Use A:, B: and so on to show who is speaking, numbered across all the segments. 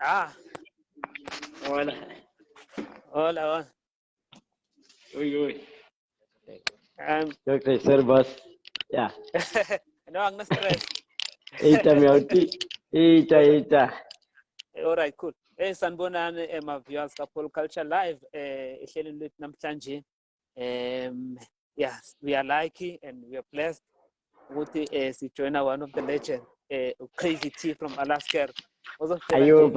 A: Ah,
B: Hola.
A: hola.
B: Uy.
A: Um,
B: Okay, sir, boss. Yeah.
A: no, ang na-stress.
B: Ita miyauti. Ita.
A: All right, cool. Sanibonani ma-viewers ka-Kulcha live ehlelweni lethu namhlanje. Yeah, we are lucky and we are blessed ukuthi sijoina one of the legends, Crazy T from Alaska. Uzositshela nje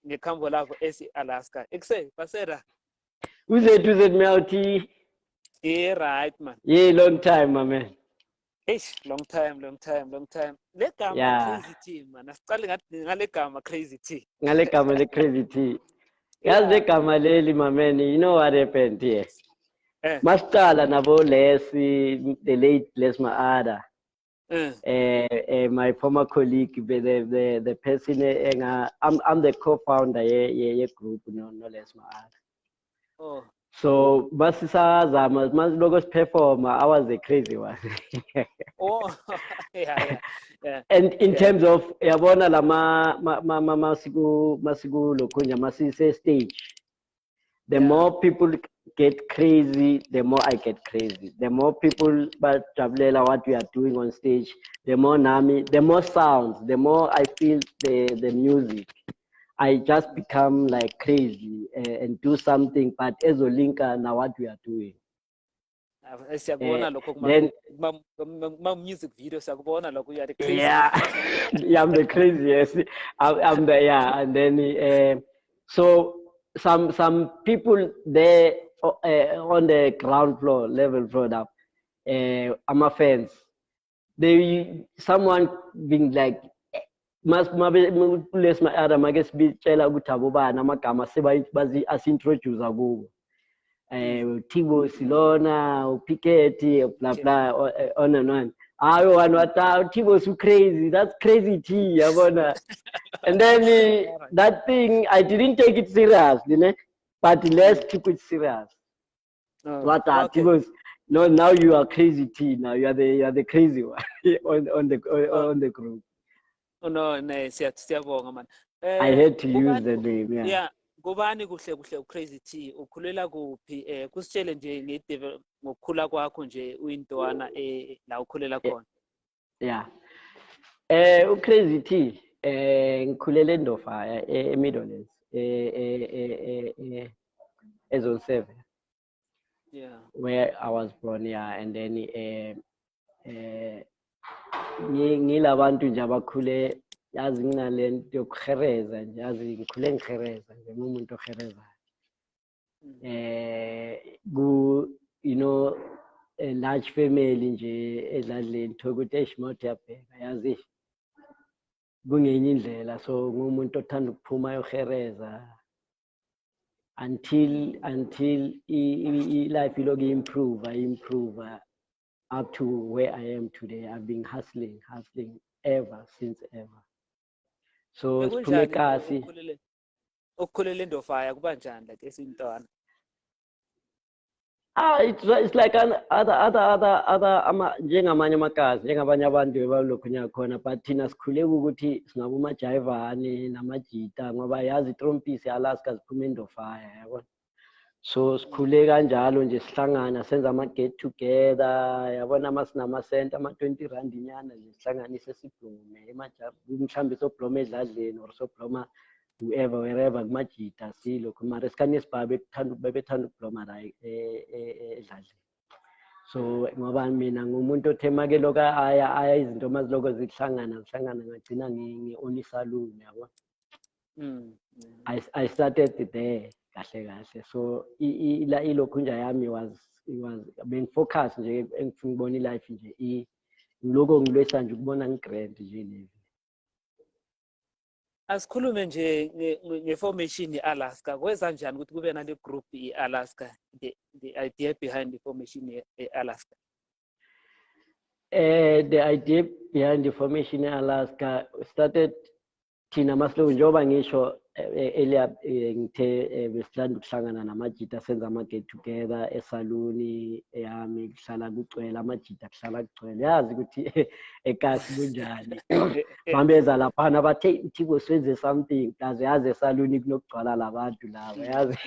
A: ngekhambo lakho esi-Alaska. Ekuse, basera?
B: Who's it miyauti?
A: Yeah, right, man.
B: Yeah, long time, my man.
A: Eish, long time. Le gama
B: Yeah.
A: Crazy T, man. Asicale ngathi ngale gama Crazy T.
B: Ngale gama le Crazy T.
A: Yeah.
B: Yazi le gama leli, my man. You know what happened here? Masiqala nabo Lesi, the late Les Maada. My former colleague, the person, I'm the co-founder ye group, no Les Maada.
A: Oh.
B: So masisazama masiloko siperforma, I was the crazy one.
A: Oh, yeah.
B: And in terms of yabona la masiku lokunya masise stage, the more people get crazy, the more I get crazy. The more people bajabulela what we are doing on stage, the more nami, the more sounds, the more I feel the music. I just become like crazy and do something, but ezolinka now what we are doing.
A: Siyakubona lokho kuma music video siyakubona lokho you are the crazy.
B: Yeah, I'm the craziest. I'm the and then so some people there on the ground floor, level floor up, I'm a fans. Someone being like Les Maada make sibitshela ukuthi abobani amagama asintroduce kubo. Thabo Silona, Piketty, blah, on and on. I want Thabo so crazy. That's Crazy T, yabona. And then that thing, I didn't take it serious, but let's took it serious. Thabo, no, now you are Crazy T. Now you are the crazy one on the group.
A: Oh no, siyabonga man.
B: I had to use the name.
A: Yeah. Ngubani kuhle Crazy T, ukhulela kuphi? Kusitshele nje ngokukhula kwakho nje uyintwana la ukhulela khona.
B: Yeah. Crazy T, ngikhulele eNdofaya eMidlands, Zone 7.
A: Yeah.
B: Where I was born, and then ngilabantu nje abakhule yazi nginalento yokuhereza nje, yazi ngikhule ngihereza nje umuntu ohereza. You know, a large family nje edladleni thokuthi eshimoto yabheka yazi kungenye indlela, so ngumuntu othanda ukuphuma yohereza until life iloku improve up to where I am today. I've been hustling ever since ever. So siphume kasi
A: ukukhulele eNdofaya kuba njani like esintwana?
B: It's like other njengamanye amakazi njengabanye abantu ebalokhunya khona, but thina sikhule ukuthi singabe umajayivani namajita ngoba yazi itrompisi Alaska ziphuma eNdofaya, yabona. So sikhule kanjalo nje sihlangana senza ama-get together, yabona masinamasenta ama-20 inyana nje sihlanganise sibhlume mhlawumbe sobloma edladleni or sobloma wherever kumajita silokhu mara esikhani bebethanda ukubloma la edladleni. So ngoba mina ngumuntu othemake lokho aya izinto maziloko zihlangana ngagcina ngi-own isaloon, yabona. I started there kahle. So ilokhu nje yami was bengifocus nje engifuna ukubona ilife nje ngiloko ngilwesa nje ukubona ngigrand nje levi.
A: Asikhulume nje ngeformation ye-Alaska. Kwenza njani ukuthi kube nale group ye-Alaska, the idea behind the formation ye-Alaska?
B: The idea behind the formation in Alaska started thina maslow njengoba ngisho earlier ngithe besithanda ukuhlangana namajita senza ama-get together esaluni yami kuhlala kugcwele amajita kuhlala kugcwele yazi ukuthi ekasi kunjani bambeza laphana bathe Thabo senze something kaze yaze esaluni kunokugcwala labantu laba yazi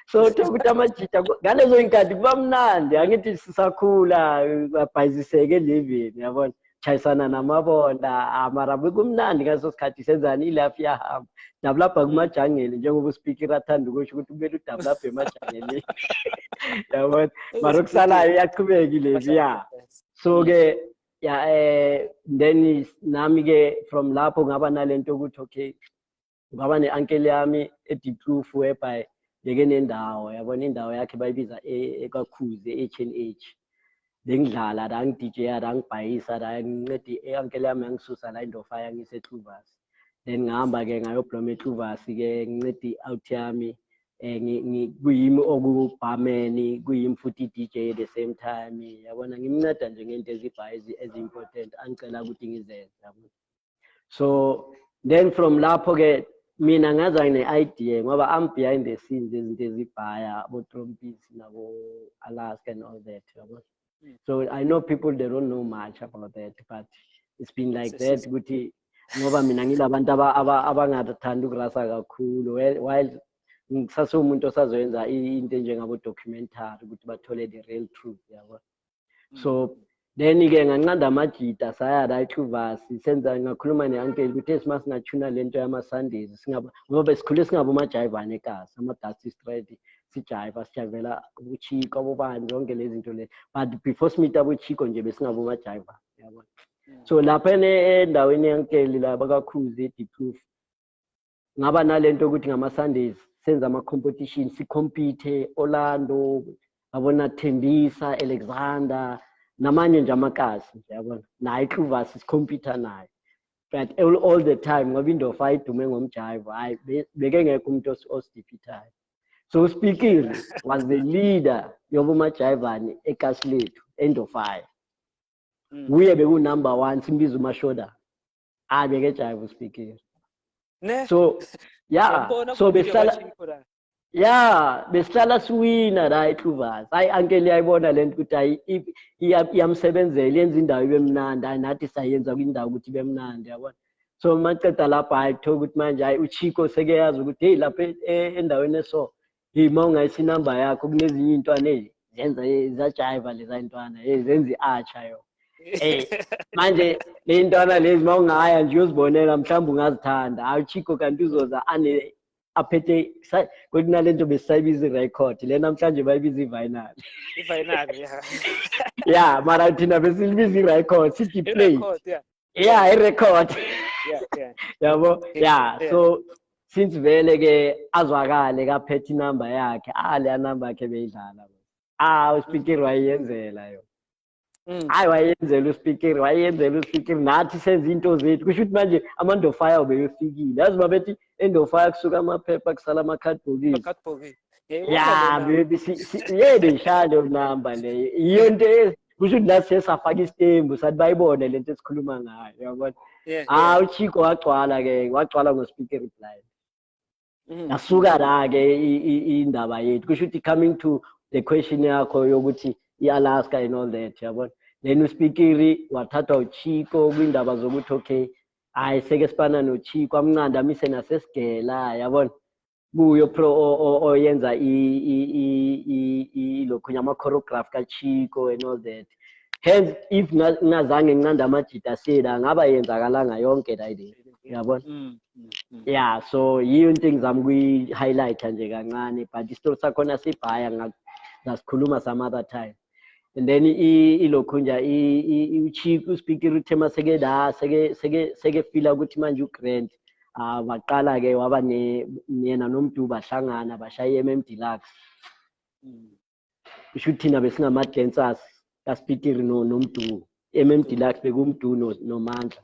B: so ukuthi amajita ngalezo inkathi kuba mnandi angithi sisakhula babhayiziseke livini yabona chayisana namabonda mara bekumnandi ngaso sikhathi senzani ilafi yahamba dabulapha kumajangeli njengoba uSpeaker athanda ukusho ukuthi kumele udabulapha emajangeli yabona mara okusalayo iyaqhubeka ilevi ya so ke ya then nami ke from lapho ngaba nalento ukuthi okay ngaba ne-uncle yami eDiepkloof whereby yeke nendawo yabona indawo yakhe bayibiza eKwakhuze H&H bengidlala la ngidj la ngibhayisa la ngincede e-uncle yami yangisusa la indofa yangiseTluvasi then ngihamba ke ngayobloma eTluvasi ke ngincede out yami kuyimi okubarman kuyimi futhi DJ at the same time yabona ngimnceda nje ngento ezibhayizi ezi-important angicela ukuthi ngizenze yabona so then from lapho ke mina ngaza ne-idea ngoba I'm behind the scenes izinto ezibhaya abo-Trompisi nabo-Alaska and all that yabona so I know people they don't know much about that but it's been like that ukuthi ngoba mina ngilabantu abangathanda ukurasa kakhulu while ngisasumuntu osazoyenza into njengabo documentary ukuthi bathole the real truth yabo so then ke nganqanda amajita saya la eTluvasi senza ngakhuluma ne-uncle ukuthi singathuna lento yama Sundays singaba ngoba sikhule singabo majayivane ekasi ama-Dusty Street sijayivela uChico abobani zonke lezi zinto lezi but before simita uChico nje besingabo majayiva yabona so lapha endaweni yankeli la bakakhuze eDiepkloof ngaba nalento ukuthi ngama Sundays senza ama competition compete Orlando abona Thembisa Alexander namanye nje amakasi yabona na eTluvasi compete naye but all the time ngoba indofa idume ngomjayivo hayi beke ngekho umuntu osidefeatayo so Speaker was the leader yobo majayivani ekasi lethu endofa uye beku number 1 simbiza umashoda abeke jayivo Speaker so yeah so besihlala siwina la eTluvasi hayi uncle yayibona lento ukuthi hayi iyamsebenzela yenza indawo ibe mnandi nathi sayenza kwindawo ukuthi ibe mnandi yabona so maqeda lapha ayithola ukuthi manje hayi uChico seke yazi ukuthi hey lapha endaweni eso hey mawungayisi number yakho kunezinye intwana zenza zajayiva leza intwana zenza iarcha yo manje le intwana lezi mawungaya nje uyozibonela mhlawumbe ungazithanda hayi uChico kanti uzoza aphethe kunalento besisayibiza irecord le namhlanje bayibiza ivinal yeah mara thina besilibiza irecord sithi play yeah irecord yabo yeah so since vele ke azwakale kaphethe inamba yakhe le number yakhe beyidlala uSpeaker wayenzela yo hayi wayenzela uSpeaker nathi senza into zethu kusho ukuthi manje amandofaya ubeyofikile yazi babethi endofaya kusuka amaphepha kusala amakhadibhokisi yeah baby beshalo number le iyo into kusho ukuthi nathi sesafaka isitembu sathi bayibone lento esikhuluma ngayo yabona uChico wagcwala ngoSpeaker reply yasuka la ke indaba yethu kusho ukuthi coming to the question yakho yokuthi iAlaska and all that yabona then uSpeaker wathatha uChico kwindaba zokuthi okay hayi seke sipana noChico amnqanda mise nasesigela yabona kuyo pro oyenza lokho nyama choreograph kaChico and all that hence if ngazange nginqanda amajita sela ngaba yenzakalanga yonke la ile yabona yeah so yiyo into engizama kuyi highlight nje kancane but isitori sakhona sibhaya ngasikhuluma some other time and then ilokho nje uChico uSpeaker uthema seke la seke feel ukuthi manje uGrant baqala ke waba yena noMdu bahlangana bashaya Deluxe usho thina besingama dancers kaSpeaker noMdu Deluxe bekumdu noMandla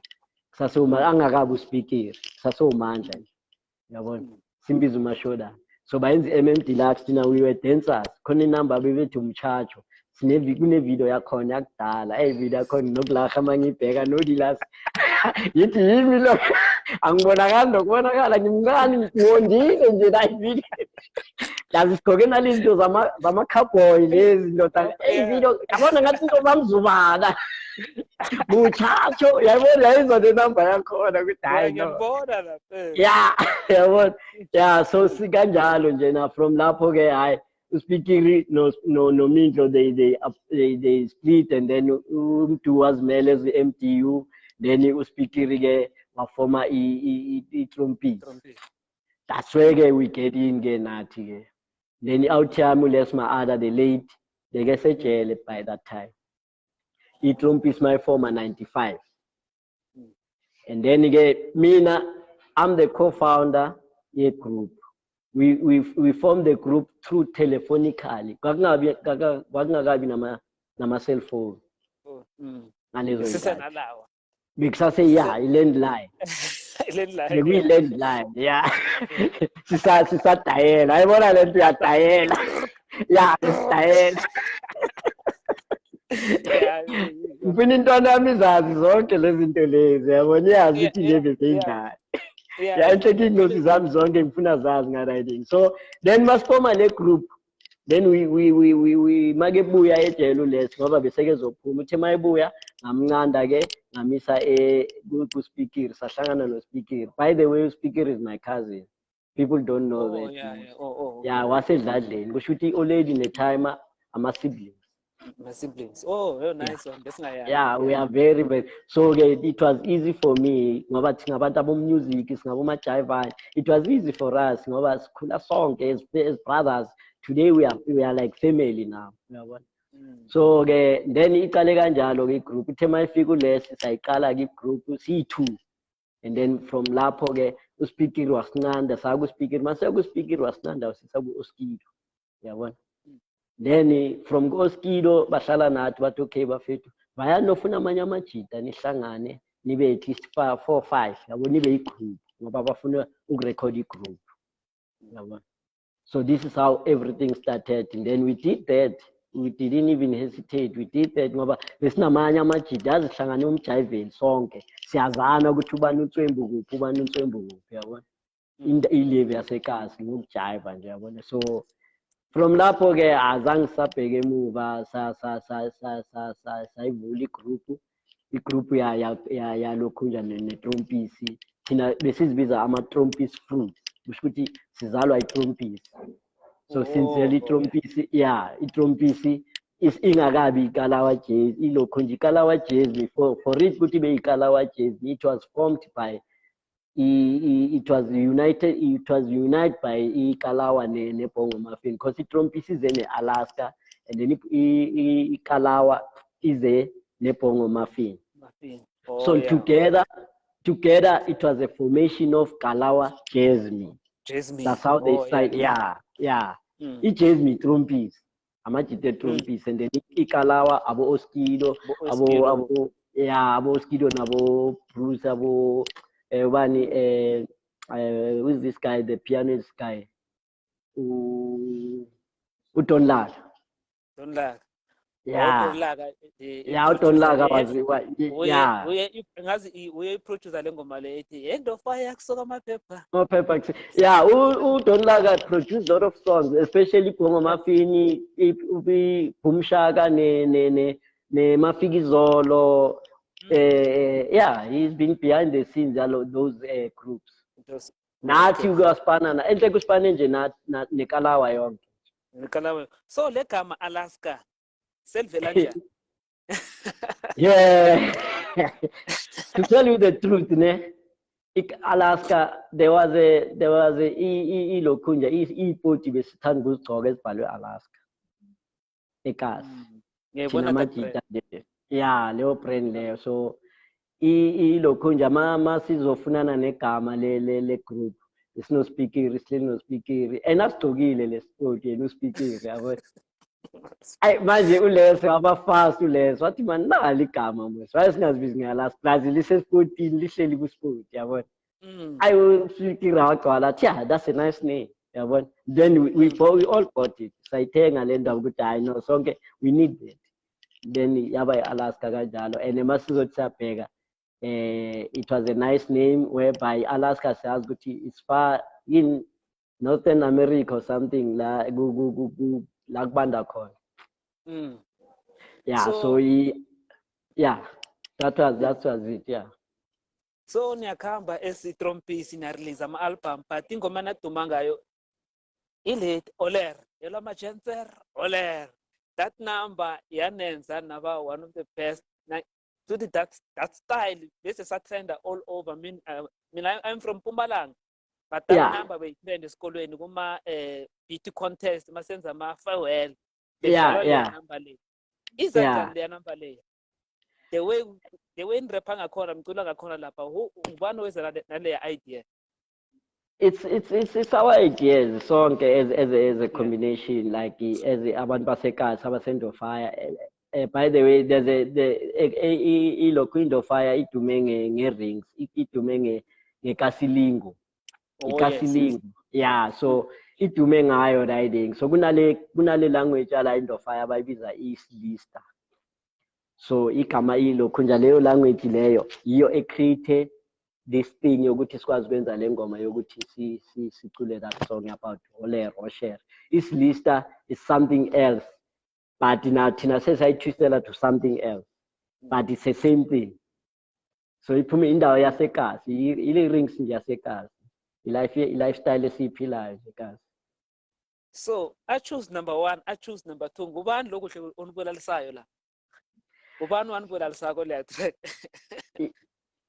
B: kusasoma angakabi uSpeaker kusasomandla yabona simbiza umashoda so bayenza Deluxe thina we were dancers khona inamba bebethi umchacho kune video yakhona yakudala video yakhona nokulaha mangibheka no Dilasi yithi yimi lo angibonakali nokubonakala ngimncane ngondile nje la ivideo yazi sigqoke nalinto zama-cowboy lezi ndoda ivideo yabona ngathi into bamzubana muchacho yayibona yayizona number yakhona ukuthi hayi no ya yabona ya so sikanjalo nje na from lapho ke hayi uSpikiri no Mindlo they split and then umntu wazimele ezi-MDU then uSpikiri ke wafoma iTrompisi. That's where ke we get in ke nathi ke then out yami uLesma Ada the late beke sejele by that time iTrompisi my former 95 and then ke mina I'm the co-founder ye group. We formed the group through telephonically. Kwakungakabi nama cell phone. Because yeah, landline. Landline. Yeah. Sisa tayela. Ayibona lento ya tayela. Yeah, tayela. Ngifuna intwana yami izazi zonke lezi zinto lezi. Yabona yazi ukuthi ngeke seyindala. Yeah, I'm taking notes zami zonke ngifuna zazi nga-riding. So then masifoma le group then we makebuya ejele uLesi ngoba beseke zophuma uthe mayebuya ngamncanda ke ngamisa kuSpikiri sahlangana noSpikiri. By the way, uSpikiri is my cousin. People don't know that. Yeah, wasedladleni kusho ukuthi already ne-timer ama-siblings.
A: My siblings. Oh, nice one. That's nice.
B: Yeah, we are very, very. So it was easy for me. Ngoba thina abantu abomusic, singabomajayivani. It was easy for us. Ngoba sikhula sonke as brothers. Today we are like family now. So then iqale kanjalo ke group. Ithe mayifika uLesi sayiqala ke group C2. And then from lapho ke uSpikiri wasinanda, sakuSpikiri, mase kuSpikiri wasinanda usisa kuOskido. Yabona? Then from Oskido bahlala nathi bathi okay bafethu bayanofuna amanye amajita nihlangane nibe at least 4 or 5 yabo nibe igroup ngoba bafuna ukurecord igroup yabo. So this is how everything started and then we did that. We didn't even hesitate. We did that ngoba besinamanye amajita azihlangane umjayiveli sonke siyazana ukuthi ubani uNtswembu kuphi ubani uNtswembu kuphi yabo. Ileve yasekasi ngokujayiva nje yabona. So from lapho ke azange sabheke emuva sayivula igroup ya lokhunja neTrompisi thina besizibiza ama-Trompisi fruits kusho ukuthi sizalwa iTrompisi. So sincerely iTrompisi iTrompisi ingakabi ikalawa jazz ilokhunja ikalawa jazz for it ukuthi be ikalawa jazz it was formed by it was united by iKalawa neBongo Muffin because iTrompisi is in Alaska and then iKalawa is neBongo Muffin. So together it was a formation of Kalawa Jasmine. That's how they started. Yeah. Jasmine Trompisi. Amajite Trompisi and then iKalawa abo Oskido abo Oskido nabo Bruce abo who's this guy, the pianist guy? Utonlaga. Yeah. Utonlaga was
A: we producer lengoma le ethi end of fire kusoka amaphepha.
B: Amaphepha. Yeah, Utonlaga produced a lot of songs, especially Bongo Muffin, Bumshaka ne Mafikizolo. Yeah, he's been behind the scenes those groups. Nathi uyaspana enhle kuspana nje nekalawa yonke.
A: Nekalawa. So le gama Alaska selvela njani?
B: Yeah. To tell you the truth, Alaska there was a ilokhunja ipoti besithanda ukuzigcoka ezibhalwe Alaska. Ekasi. Thina majita nje. Yeah, Leo brand leyo. So ilokhunja mama sizofunana negama le group. IsinoSpikiri, silinoSpikiri. Asigcokile lesipoti yena uSpikiri yabo. Ay manje uLesi abafast uLesi wathi man nali igama mos. Wayesingazibizi ngala plaza lisespotini lihleli kusport yabona. Ay uSpikiri wagcwala yeah, that's a nice name yabona. Then we all got it. Sayithenga le ndawo ukuthi hayi no sonke we need it. Then yaba Alaska kanjalo and masizothi sabheka It was a nice name whereby Alaska says it's far in Northern America or something like Banda Call. Yeah, so yeah, that was it, yeah.
A: So niyakamba trompisi na release ama album but ingoma naduma ngayo ilate Oler elama Jenser Oler. That number yanenza naba one of the best. To that style this is a trend all over. I'm from Mpumalanga, but that number we trend esikolweni kuma beat contest masenza ama farewell.
B: Yeah.
A: Number le. Izanjani le number le? The way nirapha ngakhona mcula ngakhona lapha ubani weza nale idea?
B: It's our ideas sonke as a combination, like as abantu basekhaya abasendo fire. By the way, there's ilokhu indo fire idume nge-rings, idume ngekasilingo. Ikasilingo. Yeah, so idume ngayo riding. So kunale language ala indo fire bayibiza isilista. So igama ilokhu nje leyo language leyo iyo ecreate this thing yokuthi sikwazi ukwenza le ngoma yokuthi sicule that song about Oler or share. Isilista is something else, but thina sesayitwistela to something else, but it's the same thing. So iphume indawo yasekasi, ile rings nje yasekasi, lifestyle esiyiphilayo ekasi.
A: So I choose number 1, I choose number 2. Ngubani lokuhle onibulalisayo la? Ubani wanibulalisako le track?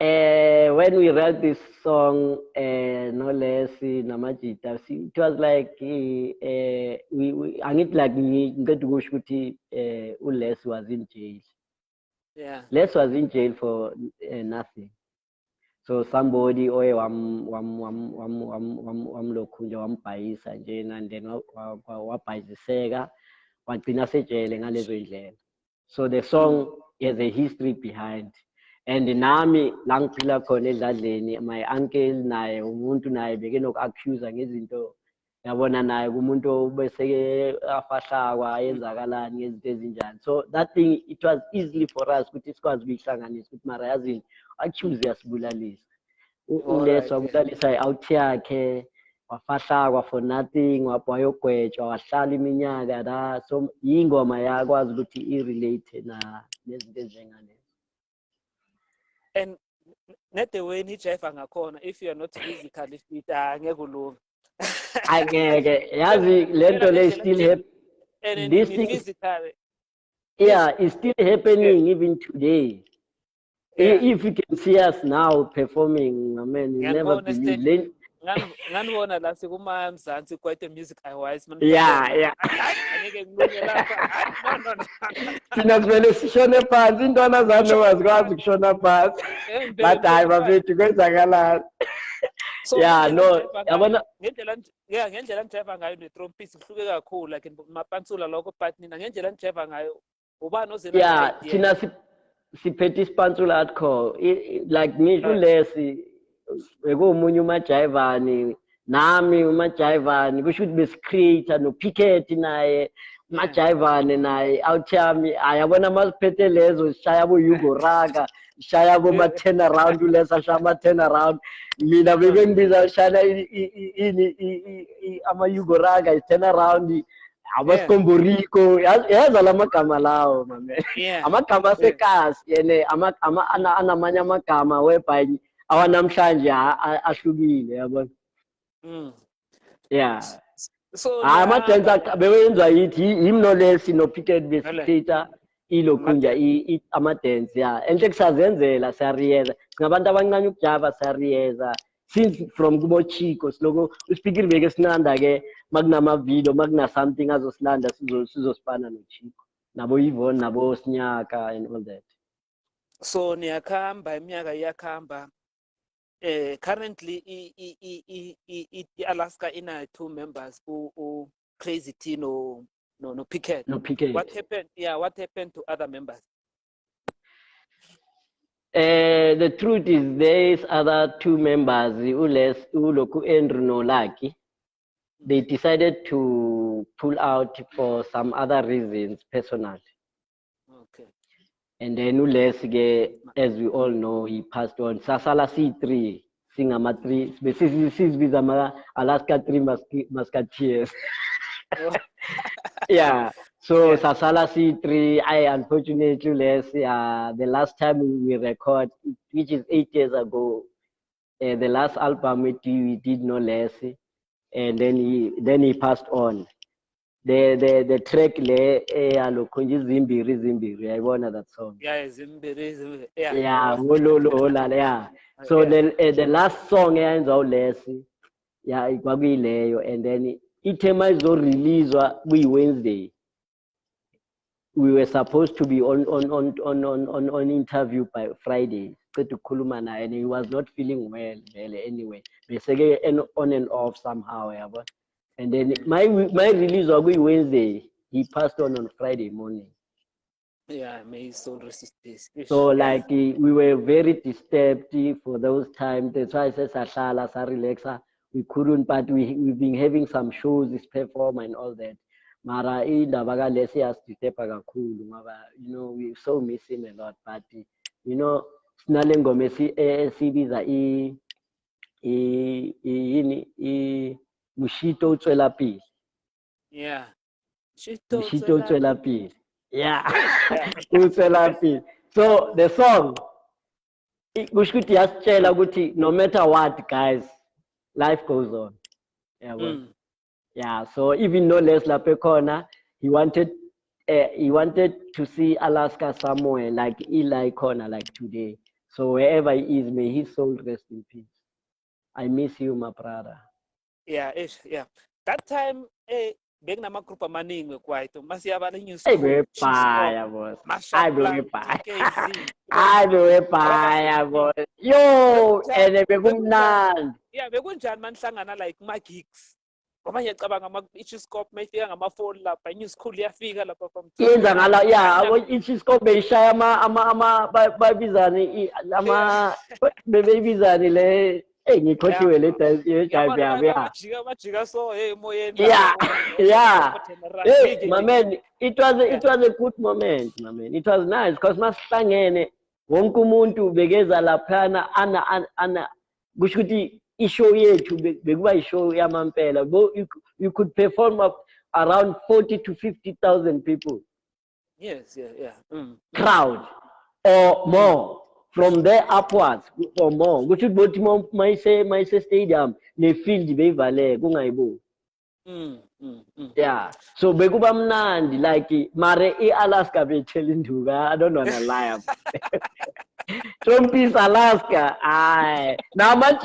B: When we wrote this song, no less namajita, it was like we angit like ukuthi Les was in jail.
A: Yeah.
B: Les was in jail for nothing. So somebody wamlokhunja wambhayisa nje and then wabhayiseka wagcina sejele ngalezo indlela. So the song has a history behind. And nami la ngiphila khona edladleni, my uncle naye umuntu naye bekenoku-accuse ngezinto yabona naye kumuntu bese afahlakwa ayenzakalani ngezinto ezinjani. So that thing, it was easily for us ukuthi sikwazi ukuyihlanganisa ukuthi mara yazini accuse yasibulalisa. Uleso wabulalisa i-out yakhe wafahlakwa for nothing, wayogwetshwa wahlala iminyaka la. So yingoma yakwazi ukuthi i-relate nezinto ezinjengalezo.
A: And not the way ni jive ngakhona, if you are not physically fit angeke ulunge.
B: Angeke yazi lento le still happen. This thing
A: physically.
B: Yeah, it's still happening even today. If you can see us now performing, I mean, you never believe.
A: Nganibona la sikuma Mzansi kwaito music wise man.
B: Yeah.
A: Angeke ngilunge lapha. No.
B: Thina sivele sishone phansi intwana zami wazikwazi ukushona phansi. But hayi bafethu kwenzakalani. Yeah, no. Yabona
A: ngendlela ngijive ngayo netrompisi kuhluke kakhulu like mapansula lokho, but nina ngendlela ngijive ngayo ubani ozela.
B: Yeah, thina siphethe isipansula hardcore. Like ngisho lesi bekumunye umajayivani nami umajayivani kusho ukuthi besicreator no-Picket naye umajayivani naye out yami ayabona masiphethe lezo sishaya bo-Yugo Raga sishaya boma-turn around ulesa ashaya ama-turn around mina beke ngibiza shana ama-Yugo Raga is-turn around abasikomboriko yaza la magama lawo mame amagama asekasi yene anamanye amagama whereby awanamhlanje ahlukile yabona. Yeah.
A: So
B: amadensa bewenza yithi yimnolesi no-Picket besicreator ilokhunja amadensi ya enhle kusazenzela siyariyeza singabantu abancane ukujava siyariyeza since from kubo Chico siloko uSpeaker beke sinanda-ke makunamavidiyo makuna-something azosilanda sizosifana no-Chico nabo Yvonne nabo Sinyaka and all that.
A: So niyakhamba iminyaka iyakhamba. Currently, Alaska in 2 members who Crazy T no Picket.
B: No Picket.
A: What happened? Yeah, what happened to other members?
B: The truth is, there's other 2 members, Uloku Andrew no Lucky. They decided to pull out for some other reasons, personal.
A: Okay.
B: And then ulesi as we all know, he passed on. Sasala C3, singama 3, sizibiza ama Alaska 3 Musketeers. Yeah. So Sasala C3, I unfortunately the last time we record, which is 8 years ago, the last album we did no less, and then he passed on. The track le alokhonje zimbiri yayibona that song.
A: Yeah, zimbiri.
B: Yeah, yeah. So the last song eyenza ulesi, yeah, ikwakuyileyo, and then ithema izoreleasewa Wednesday. We were supposed to be on interview by Friday. And he was not feeling well anyway. Basically on and off somehow, yeah, but and then my release was Wednesday. He passed on Friday morning.
A: Yeah, may his soul resist this.
B: So like we were very disturbed for those times. That's why I said Sashala, Relaxa. We couldn't, but we've been having some shows, this perform and all that. Mara indaba kalesi yasidistepa kakhulu ngoba we so miss him a lot, but sinale ngoma esibiza yini Mushito utswela pili.
A: Yeah.
B: Mushito utswela pili. Yeah. Utswela pili. So the song kusho ukuthi yasitshela ukuthi no matter what, guys, life goes on. Yeah. Yeah, so even though Les Lapekona, he wanted to see Alaska somewhere like Eli Corner, like today. So wherever he is, may his soul rest in peace. I miss you, my brother.
A: Yeah. That time, bekunama group amaningi kwaito. Masiyaba le news.
B: I be fire, boss. I be fire, boss. Yo, and bekumnandi.
A: Yeah, bekunjani manihlangana like ma gigs. Ngoba ngiyacabanga ama-Ichiscope mayifika ngamafoni lapha enye school iyafika lapha
B: yenza ngala i-Ichiscope beyishaya babizani bebeyibizani le ngikhohliwe le jive yabo
A: amajika so emoyeni
B: yeah hey my man, it was a good moment, my man. It was nice because masihlangene wonke umuntu bekeza laphana ana kusho ukuthi ishow yethu bekuba ishow yamampela. You could perform up around 40 to 50,000 people.
A: Yes, yeah.
B: Crowd or more from there upwards or more. Which would be my stadium ne field bevale kungayibo. Yeah, so bekuba mnandi like mare Alaska be telling you, I don't wanna lie. Trumpis Alaska, now but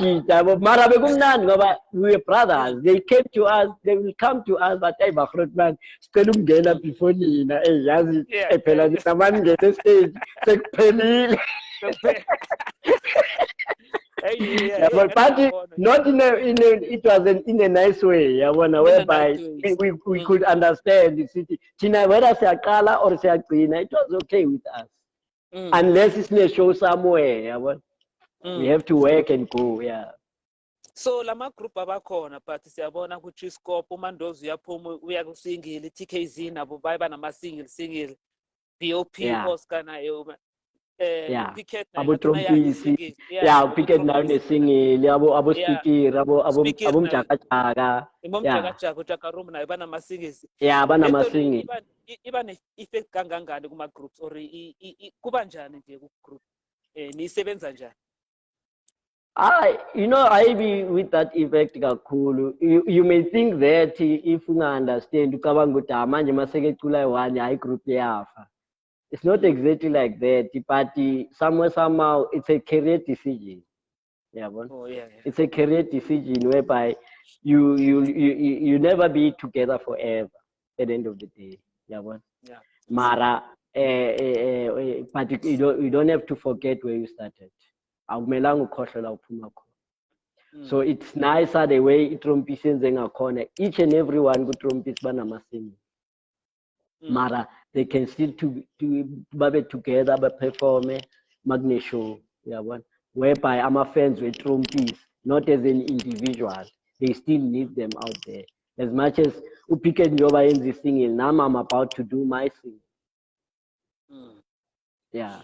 B: mara bekumnandi ngoba we were brothers. They came to us, they will come to us, but hey bafrotman sicela ungena before nina yazi phela namani ngene stage sekuphelile. Yeah, but not it was in a nice way, whereby we could understand the city. Tina, whether siyaqala or siyagcina, it was okay with us. Unless it's a show somewhere, we have to work and go, yeah.
A: So lama group abakhona but siyabona ku Triscope uMandozo uyaphuma uya ku single TKZ nabo bayiba nama single BOP Oscar nayo
B: Picket Trompisi, Picket now the singing, abo speaker, abo mchakachaka.
A: Mchakachaka room na ibana masingisi.
B: Yeah, bana masingi.
A: Iba ne effect kangangani kuma groups or kuba njani nje ku group? Nisebenza njani?
B: I be with that effect kakhulu. You may think that if you understand, ukabanga ukuthi manje maseke cula one high group yafa. It's not exactly like that, but somehow it's a career decision. Yeah, it's a career decision whereby you never be together forever at the end of the day. Yeah, Mara, but you don't have to forget where you started. So it's nicer the way Trumpisians in corner. Each and every one good Trumpis banamasing. Mara, they can still to be together, but perform Magne show. Yeah, whereby I'm fans with Trumpis, not as an individual. They still need them out there. As much as Upike Njoba in this singing, now I'm about to do my thing. Yeah.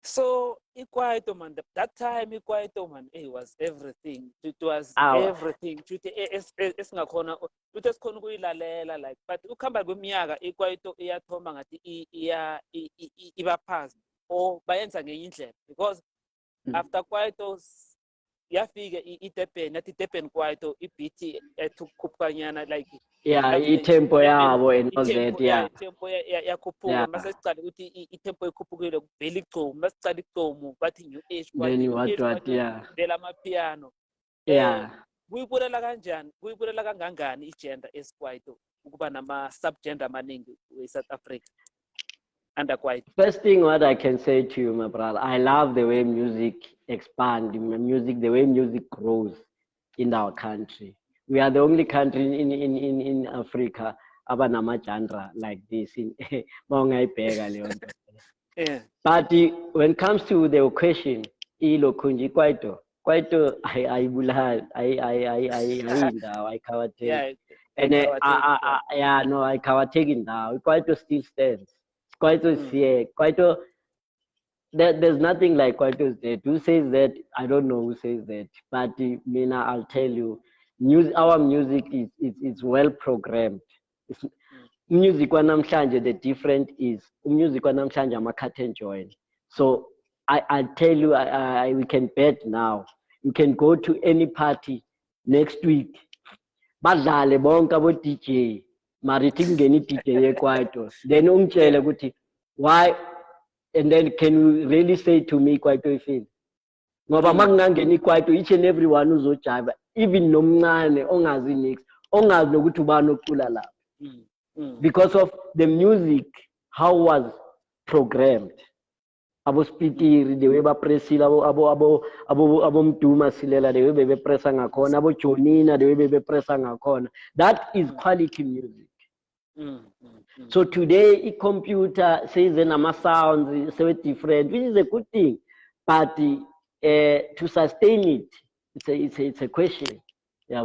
A: So kwaito man, that time kwaito man, it was everything. It was
B: Our,
A: everything. Esingakhona ukuthi esikhona ukuyilalela like, but ukuhamba kweminyaka kwaito iyathoma ngathi iba phansi or bayenza ngenye indlela, because after kwaito yafika iDurban, nathi iDurban kwaito ibeat ethukuphukanyana like
B: yeah, itempo yabo and all that, yeah.
A: itempo yakhuphuka, mase sicala ukuthi itempo ikhuphukile kuvela igcomu, mase sicala igcomu bathi new age kwaito,
B: Then
A: new age
B: what,
A: kwaito
B: yeah.
A: vela amapiano.
B: Yeah.
A: Kuyibulela kanjani, kuyibulela kangangani igender esikwaito ukuba nama-subgender amaningi e-South Africa under kwaito?
B: First thing what I can say to you, my brother, I love the way music expands, the way music grows in our country. We are the only country in Africa abanama genre like this.
A: Yeah.
B: But when it comes to the question, ilo kunji kwaito ayibulali, ayindawo, ayikhawatheki. And yeah, no, ayikhawatheki indawo. Kwaito still stands. Kwaito is here. Kwaito, there's nothing like Kwaito is dead. Who says that? I don't know who says that. But Mina, I'll tell you, our music is well programmed. It's, music wanamhlanje, the different is music wanamhlanje ama-curtain join. So I'll tell you, we can bet now. You can go to any party next week. Badlale bonke abo DJ. Marithi kungena i-DJ yeKwaito. Then ungitshele ukuthi why, and then can you really say to me kwaito ifini? Ngoba makungangena ikwaito, each and everyone uzojiva, even nomncane ongazi mix, ongazi nokuthi ubani ocula lapha. Because of the music, how was programmed. Abo speaker, the way bapressile, abo mduma silela, the way bepressa ngakhona, abo Jonina, the way bepressa ngakhona. That is quality music. So today, a computer says then ama sounds so different, which is a good thing, but to sustain it, it's a question. Yeah,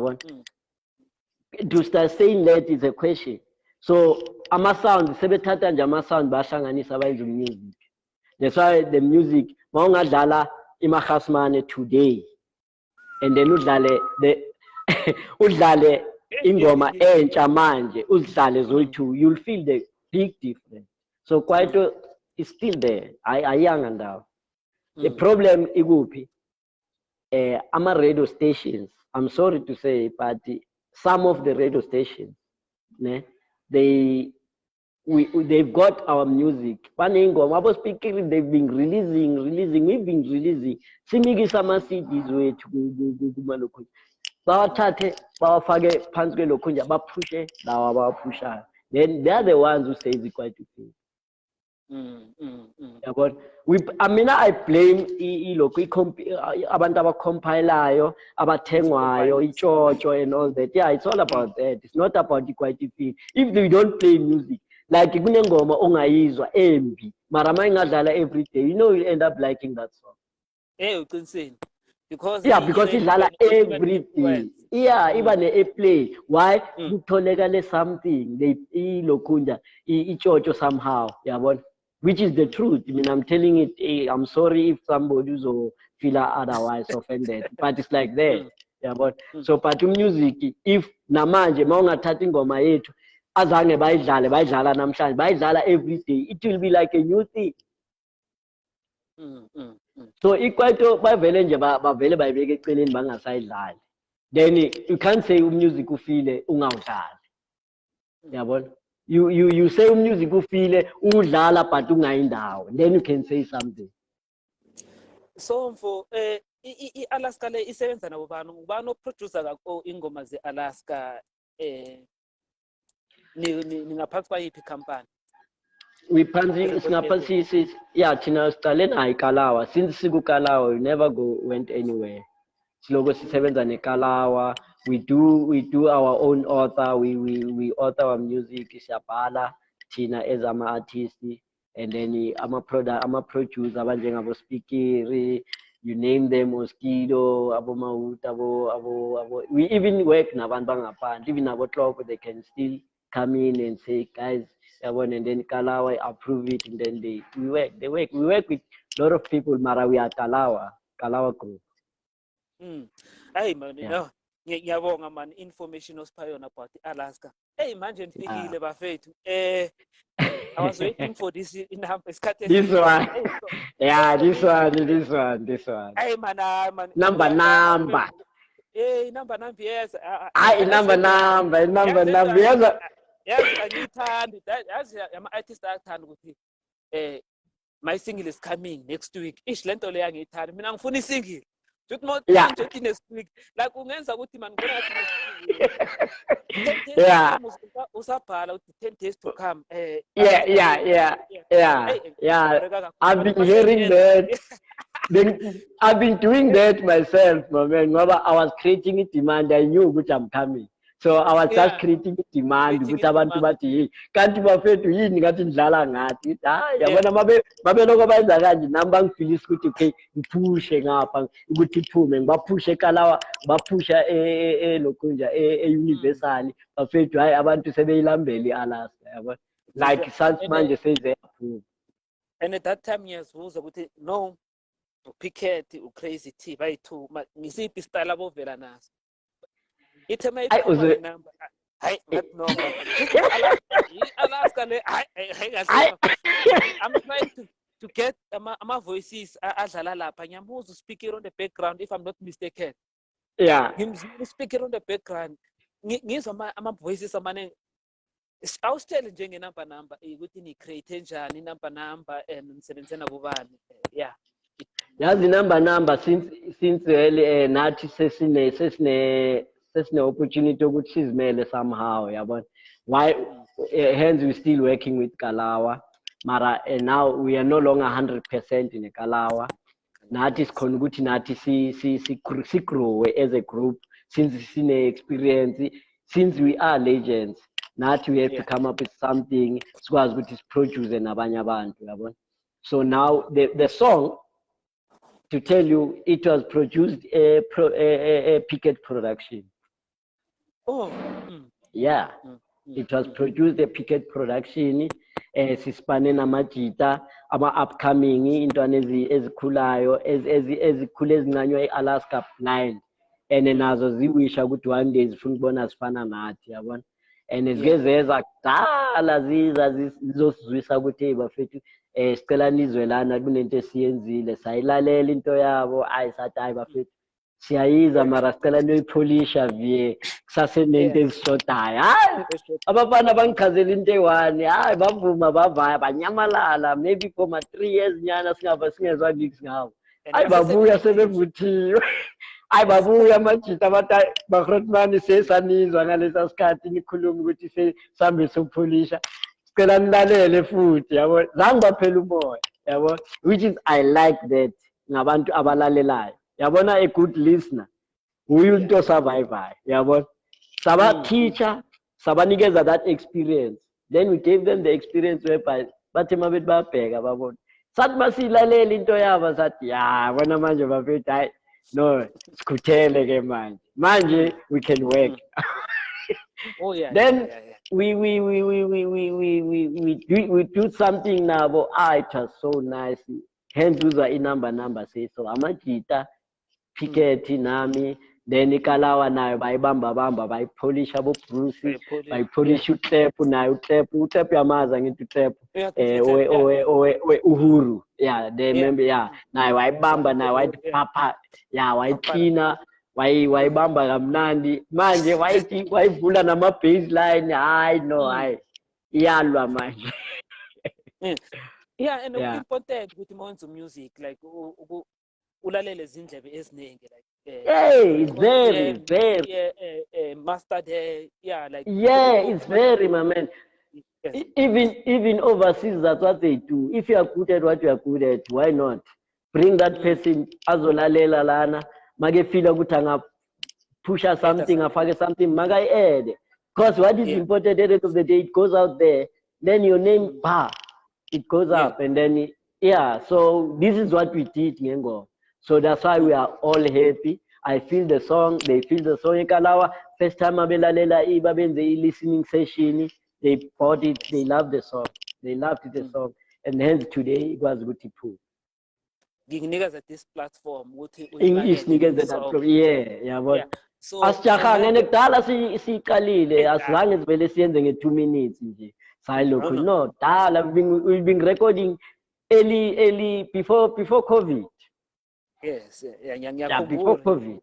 B: to sustain that is a question. So ama sound, sebethatha nje ama sound bahlanganisa bayenza music. That's why the music, mawungadlala iMahasmane today, and then udlale udlale ingoma entsha manje, uzidlale zoyi-2, you'll feel the big difference. So kwaito is still there. Ayanga ndawo. The problem ikuphi? Ama radio stations, I'm sorry to say, but some of the radio stations, they've got our music. Paningoma, abo speaking, they've been releasing, we've been releasing. Simikisa ama-CDs wethu kumalokhu. Bawathathe, bawafake phansi kwelokhunja, baphushe lawa abawapushayo. Then they are the ones who say it's quite okay. Yeah, but I blame abantu abacompilayo, abathengwayo, ichocho and all that. Yeah, it's all about that. It's not about the quality feel. If they don't play music, like kunengoma ongayizwa embi, mara mayingadlala every day, you know you'll end up liking that song.
A: Uqinisile. Because
B: idlala every day. Yeah, even a play. Why? Kutholakale something. They ilokhunja, ichocho somehow. Yeah, but which is the truth. I mean, I'm telling it. I'm sorry if somebody will feel otherwise offended, but it's like that. Yeah, but so part music. If namanje mawungathatha ingoma yethu, azange bayidlala namhlanje, bayidlala every day. It will be like a new thing. So ikwaito bavele nje bavele bayibeke eceleni bangasayidlali. Then you can't say music ufile ungawudlali. Yabona? You say music ufile udlala but ungayindawo. Then you can say something.
A: So for Alaska le isebenza nabo ubani oproducer kako ingoma ze-Alaska ningaphansi kwayiphi company?
B: Yeah, thina siqale nayo iKalawa. Since sikukalawa, we never went anywhere. Siloko sisebenza neKalawa. We do our own author. We author our music. Siyabhala thina as ama-artists, and then ama-producer abanjengabo Speaker, you name them, Mosquito, abo Maut, abo. We even work nabantu bangaphandle, even abo Tloko, they can still come in and say, guys, yabona, and then Kalawa approve it, and then we work with a lot of people, mara we are Kalawa group.
A: Hey man, no, ngiyabonga man information osipha yona about Alaska. Hey manje nifikile bafethu. I was waiting for this number.
B: This one. Yeah, this one.
A: Hey man,
B: Number.
A: Hey, number, yes.
B: Number, yes.
A: Yes, angiyithandi. Yazi ama-artist ayathanda ukuthi my single is coming next week. Ish lento le angiyithandi. Mina ngifuna isingle. Just more next week. Like ungenza ukuthi man ngibona ngathi
B: yeah.
A: Usabhala uthi 10 days to come.
B: Yeah. I've been hearing that. I've been doing that myself, my man. I was creating a demand. I knew which I'm coming. So I was just creating a demand. Which abantu bathi, kanti bafethu yini ngathi ndlala ngathi. Yabona mabe lokho bayenza kanje namba ngifilisa ukuthi okay ngipushe ngapha ukuthi iphume ngibapushe Kalawa bapusha lokunja universal bafethu hayi abantu sebeyilambela iAlaska yabona. Like such manje seze approve.
A: And at that time yes ukuthi no Picket, Crazy T, by two, Mississippi style of Vela Nas. It's a number. I no, Alaska. I'm trying to get my voices as a lala. Panyamu's speaker on the background, if I'm not mistaken.
B: Yeah.
A: Him speaker on the background. Needs my voices of money. I was telling Jeng number, within create number and 17 of one. Yeah.
B: That's the number since early nathi sesine opportunity to sizimele somehow yabona. Why hence we still working with Kalawa mara now we are no longer 100% in Kalawa. Nathi sikhona ukuthi nathi si grow as a group since sine experience, since we are legends. Nathi we have to come up with something sikwazi ukuthi siproduce nabanye abantu yabona. So now the song, to tell you, it was produced a Picket production. Yeah. It was produced a Picket production. Sispane namajita ama upcoming intwana ezikhulayo ezikhule ezincanywa eAlaska line. And nazo ziwisha ukuthi one day zifuna ukubona sifana nathi yabona. And zigezeza kudala zizosizwisa ukuthi bafethu sicela nizwelana kunento esiyenzile sayilalela into yabo ayisathi hayi bafethu siyayiza mara sicela niyoyipolisha vie kusasenento ezishodayo hayi abafana bangichazela into eyi-1 hayi bavuma bavaya banyamalala maybe for 3 years nyana singezwa nix ngabo hayi babuya sebevuthiwe hayi babuya amajita abathi bahrotmani sesanizwa ngalesa sikhathi nikhuluma ukuthi sambe sokupolisha sicela nilalele futhi yabo zange baphela umoya yabo, which is I like that ngabantu abalalelayo yabona. A good listener uyinto survivor yabo, saba teacher sabanikeza that experience, then we gave them the experience whereby bathi mabet babheka babona sathi basilalela into yabo sathi ya bona manje bafethu hayi no sikhuthele ke manje we can work. Then we do something now. It was so nice. Hence uza inumber say so amajita Picket nami then Kalawa nayo bayibamba bayipolish abo Bruce bayipolish uclap nayo uclap yamaza ngithi uclap Uhuru they remember nayo wayibamba nayo wayithi papa wayicleana wayibamba kamnandi manje wayivula nama baseline hayi no hayi iyalwa manje.
A: And important ukuthi monzo music like ulalele izindlebe eziningi like
B: it's very
A: mastered like
B: it's very my man. Even overseas, that's what they do. If you are good at what you are good at, why not bring that person azolalela lana mage feel ukuthi anga push something afake something maga add, because what is important at the end of the day, it goes out there, then your name it goes up, and then so this is what we did ngengo. So that's why we are all happy. I feel the song, they feel the song. Kalawa first time abelalela iba benze listening session they bought it, they loved the song, they loved the song, and hence today it was good to pull.
A: Ngikunikeza this platform ukuthi
B: Isinikeze that platform, yeah.
A: So
B: asijahanga kudala siqalile asizange sivele siyenze nge 2 minutes nje sayilokhu no dala we've been recording early before COVID.
A: Yes,
B: yeah, before COVID.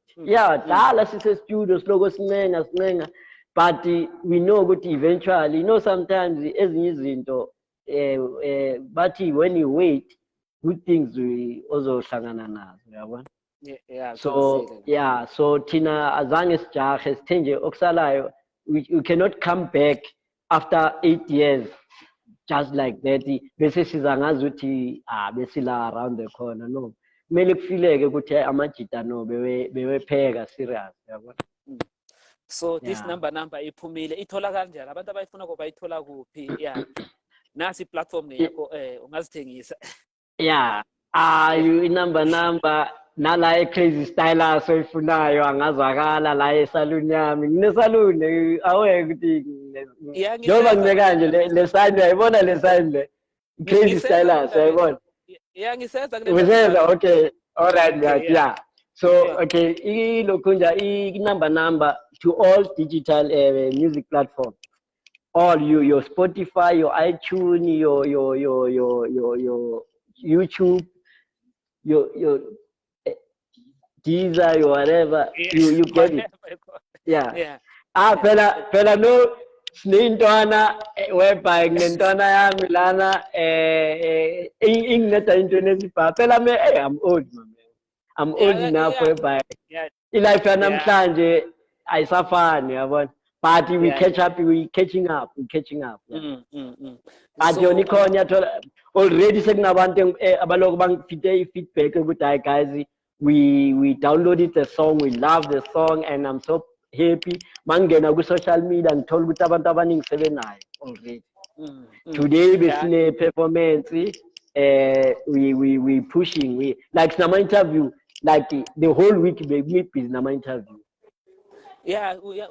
B: Dala sise studio siloko sincenga but we know ukuthi eventually sometimes ezinye izinto bathi when you wait good things ozohlangana nazo yabona. So thina azange sijahe sithenje okusalayo we cannot come back after 8 years just like that bese siza ngazi ukuthi besila around the corner no kumele kufileke ukuthi amajita no bewepheka serious yabona.
A: So this number iphumile ithola kanjani abantu abayifuna bayithola kuphi nasi platform yakho ungazithengisa
B: number nala crazy style soyifunayo angazwakala la esaluni yami nginesaluni awe ukuthi njoba nginekanje le sign uyayibona le sign le crazy style uyayibona ngisenza okay all right yeah so okay ilokhunja number to all digital music platform all your Spotify, your iTunes, your YouTube, your Deezer, your whatever, you get it. Phela no sinintwana whereby ngintwana yami lana inginetha internet pa phela me I'm old man. I'm old enough whereby ilife yanamhlanje ayisafani yabona. But we catching up. But already sekunabantu abaloko bangifite feedback ukuthi hi guys we downloaded the song, we love the song and I'm so happy mangena ku social media ngithola ukuthi abantu abaningi sebenayo already. Today besine performance we pushing like nama interview like the whole week we busy nama interview.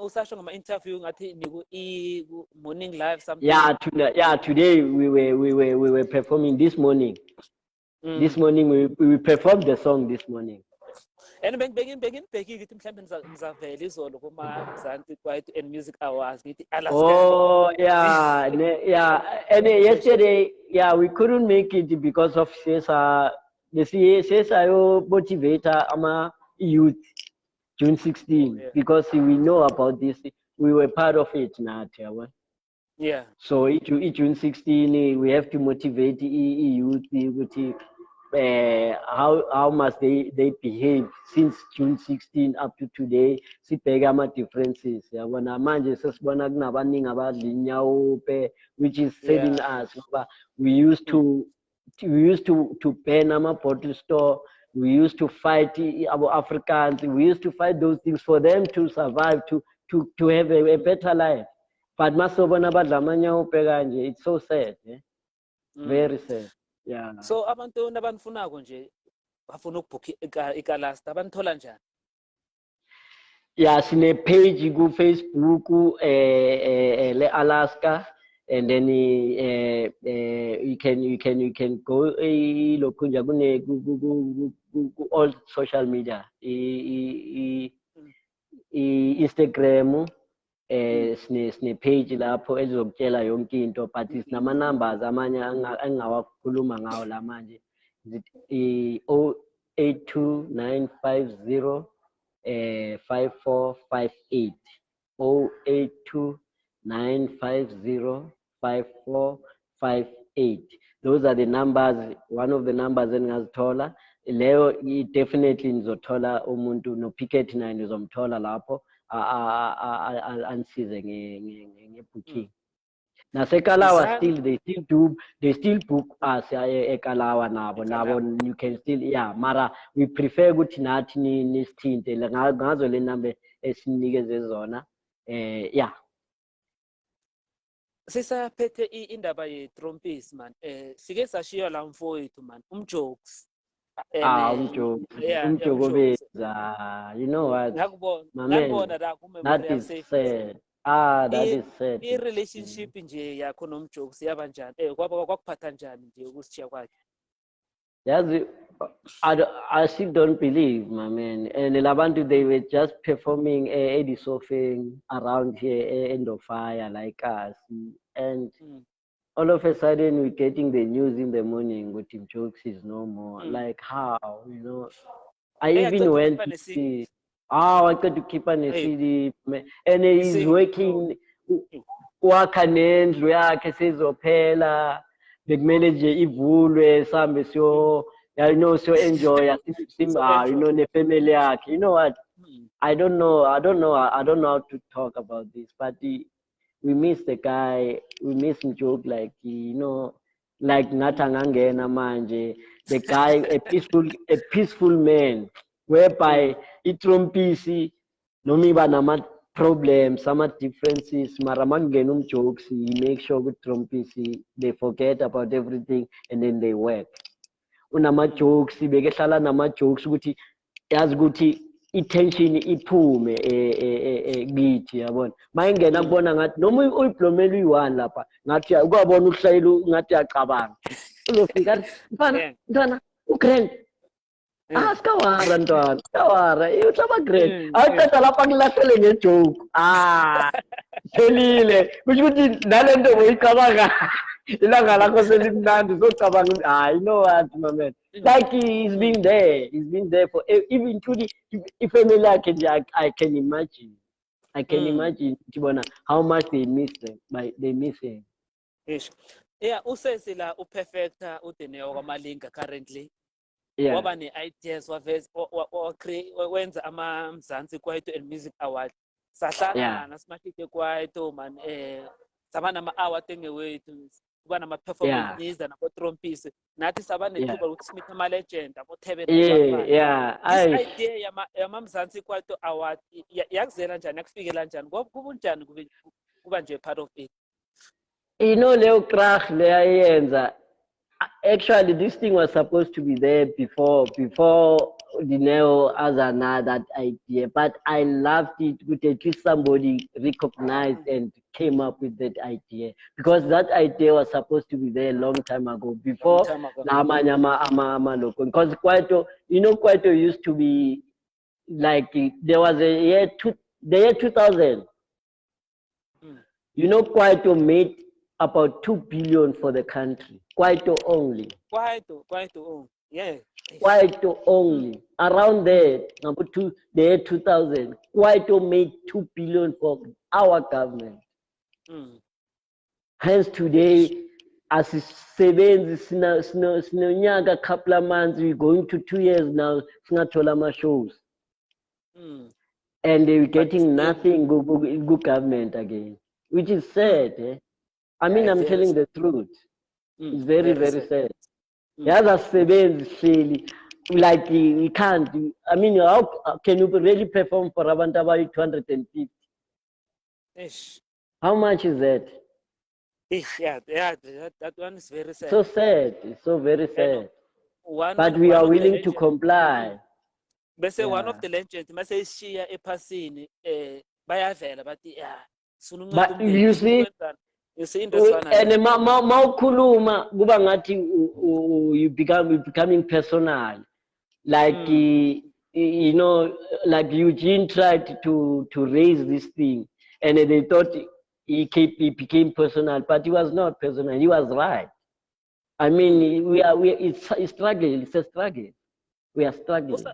A: Usasho ngama interview ngathi niku morning live something.
B: Today we were performing this morning. This morning we performed the song this morning.
A: And begin ukuthi mhlambe ngizavela izolo kuma Mzansi Kwaito and Music Awards ngithi
B: and yesterday we couldn't make it because of CSA motivator ama youth June 16 because we know about this. We were part of it now. So June 16 we have to motivate youth how must they behave since June 16 up to today. Sibheka ama differences. Yabona manje sesibona kunabaningi abadla inyawo which is saving us. We used to ban ama bottle store. We used to fight our Africans. We used to fight those things for them to survive, to have a better life. But it's so sad. Very sad.
A: So abantu nabanfunako nje bafuna ukubhuka ikalasta abanthola njani?
B: Sine page ku Facebook le Alaska. And then you can go all social media Instagram sine page lapho ezokutshela yonke into but sinama numbers amanye engawakhuluma ngawo la manje 082950 5458 082950 5458. Those are the numbers. One of the numbers engazithola leo definitely nizothola umuntu no picket na nizomthola lapho ansize ngebooking. Nasekalawa still they still book us ekalawa nabo you can still mara we prefer ukuthi nathi nisithinte ngazo le number esinikeze zona
A: Sisaphethe indaba ye-Trompis man. Sike sashiya la mfowethu man, umjokes.
B: Umjokes beza. You know what?
A: Ngakubona la
B: that is sad. that is sad.
A: I-relationship nje yakho nomjokes yaba njani? Kwakuphatha njani nje ukusishiya kwakhe?
B: Yes, I still don't believe, my man. And Labantu, they were just performing Eddie Sofing around here, end of fire, like us. And all of a sudden, we're getting the news in the morning with him jokes is no more. Like how, you know? I even went to see. I got to keep on a CD, and he's working. Wakanendlu yakhe sezophela bekumele nje ivulwe sambe siyo enjoy you know nefamily yakhe. You know what, I don't know how to talk about this, but we miss the guy, we miss him joke, like you know, like nathi angangena manje, the guy a peaceful man, whereby itrompisi noma iba nama problems, some differences, maramangenum jokes, he make sure with trompisi, they forget about everything and then they work. Unama jokes, bekehlala nama jokes ukuthi yazi ukuthi i-tension iphume kithi yabona. Mayingena kubona ngathi noma uyiblomela uyi-1 lapha, ngathi ukubona ukuhlayela ngathi uyacabanga. Uzofika mfana ugrand. Skawara ntwana, skawara, uhlaba great. Awuqeda lapha ngilahlele ngejoke. Phelile. Kusho ukuthi nalento boyicabanga. Ilanga lakho selimnandi uzocabanga, you know what, my man. Like he's been there for even to the family yakhe nje. I can imagine. Tibona how much they miss him.
A: Yes. Yeah, usesi la uperfecta uDeneo kwaMalinga currently.
B: Yeah.
A: Waba ne-ideas wenza ama-Mzansi Kwaito and Music Award. Sahlangana nasimashite kwaito man saba nama-award engewethu, kuba nama-performances nabo-trompisi. Nathi saba nethuba lokuthi simithe ama-legend abo-Thebe this idea yama-Mzansi Kwaito Award yakuzela njani, yakufikela njani, kubunjani kuba nje part of it?
B: You know, Leo Krach leyenza. Actually, this thing was supposed to be there before Dineo as that idea, but I loved it with at least somebody recognized and came up with that idea, because that idea was supposed to be there a long time ago, before Nama because Kwaito, you know, Kwaito used to be like, there was the year 2000. You know, Kwaito made about 2 billion for the country. Kwaito only.
A: Kwaito only. Yeah.
B: Kwaito only. Around there, number 2, the year 2000, Kwaito made 2 billion for our government. Hence today, as it seven's a couple of months, we're going to 2 years now, Snatolama shows. And they're getting nothing, good government again, which is sad. I mean, I'm telling the truth. It's very, very sad. The other sevens, like, we can't. I mean, how can you really perform for Rabantabari 250? How much is that?
A: Yeah, that one is very sad.
B: So sad. It's so very sad. But we are willing to comply.
A: But say one of the legends, I say Shia Epasini, Bayavela, but
B: you see. And maukuluma kuba ngathi you becoming personal, like you know, like Eugene tried to raise this thing, and they thought he became personal, but he was not personal. He was right. I mean, it's a struggle. It's a struggle. We are struggling.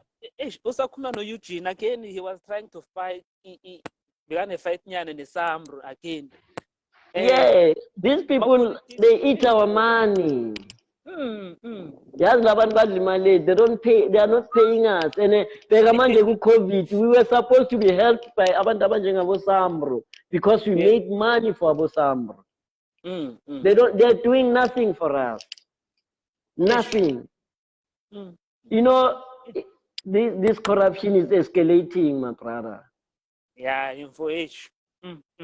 A: No Eugene again. He was trying to fight. He began a fight in the Samro again.
B: Yeah, these people, they eat our money. They don't pay, they are not paying us. And COVID, we were supposed to be helped by Abosambro because we made money for Abosambro. They're doing nothing for us. Nothing. You know, this corruption is escalating, my brother.
A: Yeah, info age.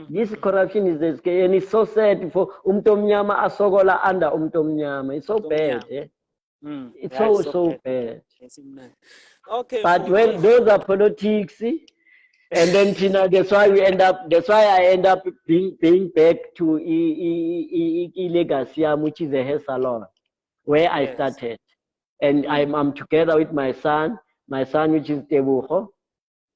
B: This corruption is escalating, and it's so sad for Umtomnyama Asogola under Umtomnyama. It's so bad. It's so bad.
A: Okay.
B: But when those are politics, And then Tina, that's why I end up being back to Legacy, which is a hair salon where I started. And I'm together with my son which is Tebuho.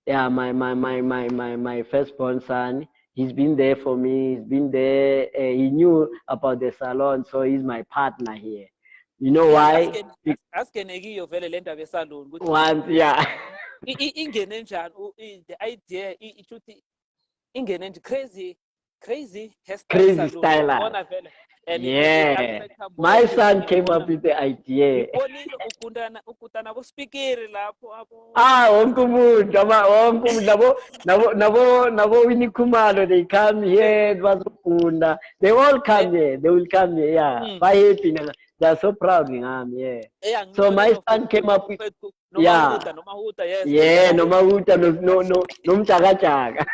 B: Yeah, my firstborn son. He's been there for me. He's been there. He knew about the salon, so he's my partner here. You know why?
A: Ask Negi vele le ndaba salon.
B: Once, yeah.
A: Ingene njani the idea ichuthi ingene nje crazy
B: crazy styler. Yeah, my son came up with the idea. Wonke umuntu nabo Winnie Khumalo, they come here, bazofunda. They all come here. They will come here. Yeah, by happy. They're so proud. Yeah. So my son came up with yeah, no mahuta, no mchagachaga.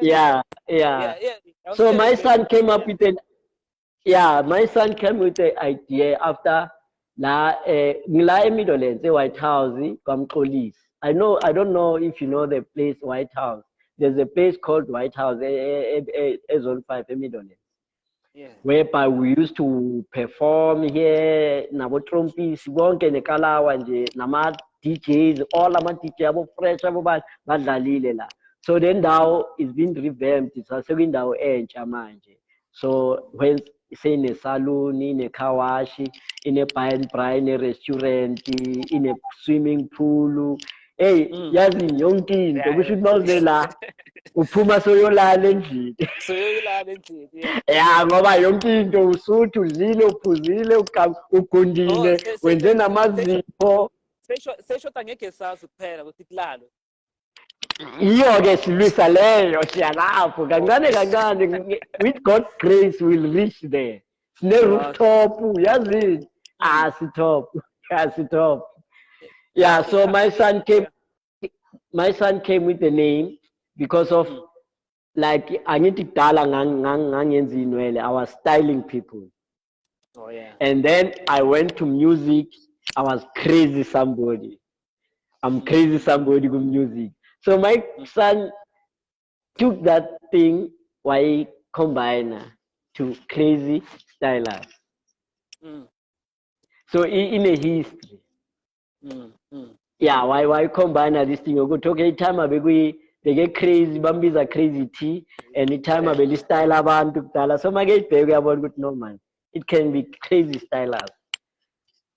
B: Yeah. So my son came up with the idea after ngila Midlands, White House, Kamkolis. I don't know if you know the place White House. There's a place called White House, Zone 5 Midlands. Yeah. Whereby we used to perform here, nabo trumpis, bonke nekalawa nje, nama DJs, all ama DJ abo fresh abo badlalile la. So then now it's been revamped. It's also in now manje. So when say in a saloon, in a car wash, in a pine in a restaurant, in a swimming pool. Hey, yazi yonke we should know la. Uphuma soyolala endlini. Yeah, ngoba yonke into usuthu udlile uphuzile ugundile wenze namazipho.
A: Sesho ngeke sazi kuphela ukuthi kulalo.
B: Iyo ke silwisa leyo siyalapho kancane with God's grace we'll reach there. Sine rooftop yazi top. Yeah, so my son came with the name because of like angitidala ngangenza inwele. I was styling people. Oh yeah. And then I went to music. I was crazy somebody. I'm crazy somebody with music. So my son took that thing why combine to crazy stylers. So in a history. Yeah, why combine this thing? You go talk any time they get crazy, bambies are crazy tea, anytime I will style abantu kudala. So my get baby about good no man. It can be crazy stylers.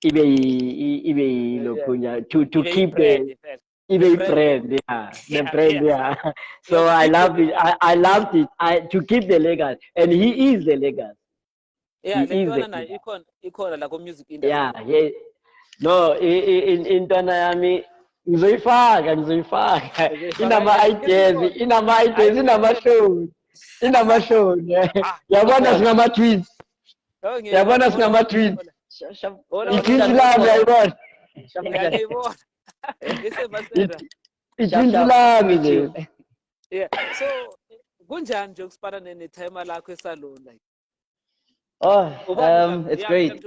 B: To keep the brand, the brand, yeah. So I loved it. I loved it. To keep the legacy, and he is the legacy.
A: Yeah, icon like music industry.
B: Yeah. No, in Tanayami, ngizoyifaka. Inama shows. Yabona sinama tweets. Ikinci lami yayibona. Ikinci lami nje.
A: Yeah. So kunjani nje ukusipana netime lakho esalon like?
C: Oh, it's great.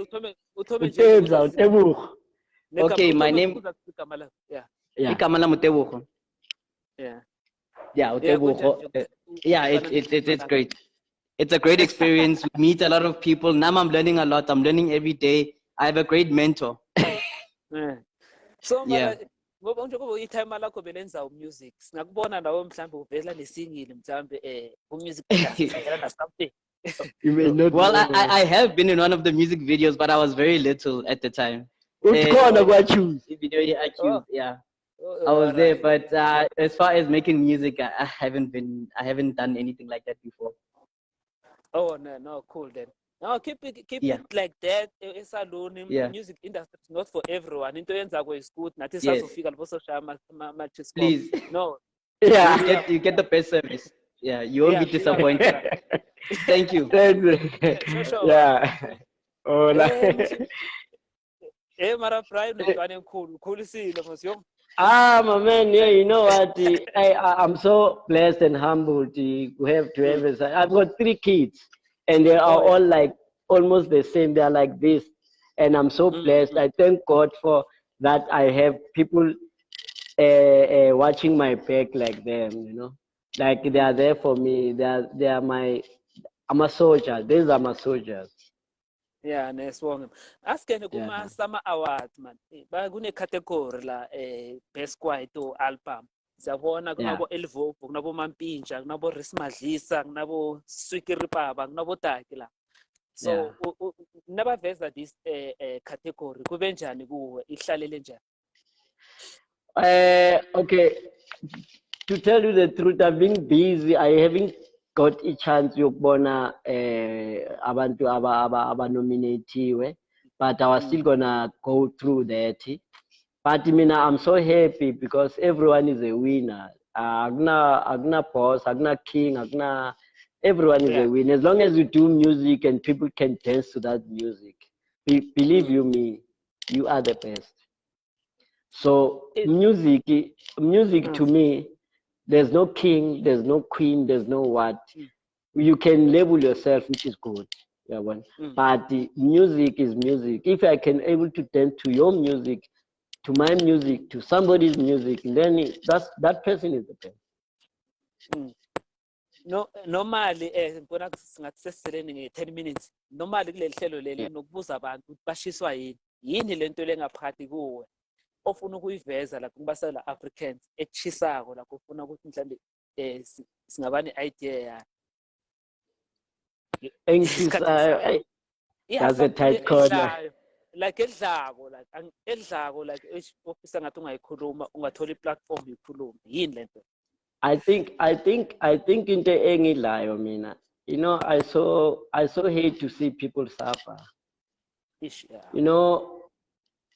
C: Okay, my name. Igama lami uTebogo.
A: Yeah.
C: Yeah, uTebogo. Yeah, it's great. It's a great experience. We meet a lot of people. Now I'm learning a lot. I'm learning every day. I have a great mentor.
A: So yeah. Ngoba nje kuba itime lakho belenza music. Singakubona nawe mhlambe uvela nesingile mhlambe music na something.
C: You may not. Well, I have been in one of the music videos, but I was very little at the time. Yeah. I was there, but as far as making music, I haven't done anything like that before.
A: Oh no, cool then. No, keep it like that. It's alone. Music industry is not for everyone. Into yenza is good. Nathi sasofika lapho shama
C: please.
A: No.
C: Yeah. You get the best service. Yeah, you won't be disappointed. Thank you.
B: Yeah. Oh,
A: Mara Prime, cool see you.
B: My man, yeah, you know what? I'm so blessed and humbled to have it. I've got 3 kids, and they are all like almost the same. They are like this, and I'm so blessed. I thank God for that. I have people watching my back like them, you know. Like they are there for me. They are my. I'm a soldier. These are my soldiers.
A: Yeah, nesibonge. Asikene
B: Yeah.
A: kuma Summer Awards man. Kune category la best kwaito album. Siyabona
B: Yeah.
A: kunabo Elvovo, kunabo Mampintsha, kunabo Rismadlisa, kunabo Swikiri Baba, kunabo Taki la. So never vesa this category. Kube njani kuwe? Ihlalele njani?
B: Okay. To tell you the truth, I've been busy. I haven't got a chance yokubona abantu aba-nominatiwe, but I was still gonna go through that. But I'm so happy because everyone is a winner. Agna boss, agna king, everyone is a winner. As long as you do music and people can dance to that music, believe you me, you are the best. So music to me, there's no king, there's no queen, there's no what. You can label yourself, which is good. Yeah, but the music is music. If I can able to dance to your music, to my music, to somebody's music, then that person is the best.
A: No, normally ngibona singathi sesiseleni nge-10 minutes. Normally kuleli hlelo leli nokubuza abantu ukuthi bashiswa yini lento lengaphakathi kuwe ofuna ukuyiveza la kubasela Africans echisako la kufuna ukuthi mhlambe singaba ne-idea yani.
B: Engisayo, that's a tight corner.
A: Like edlako like ofisa ngathi ungayikhuluma ungathola i-platform yikhuluma yini lento.
B: I think into engilayo mina. You know, I so hate to see people suffer. You know,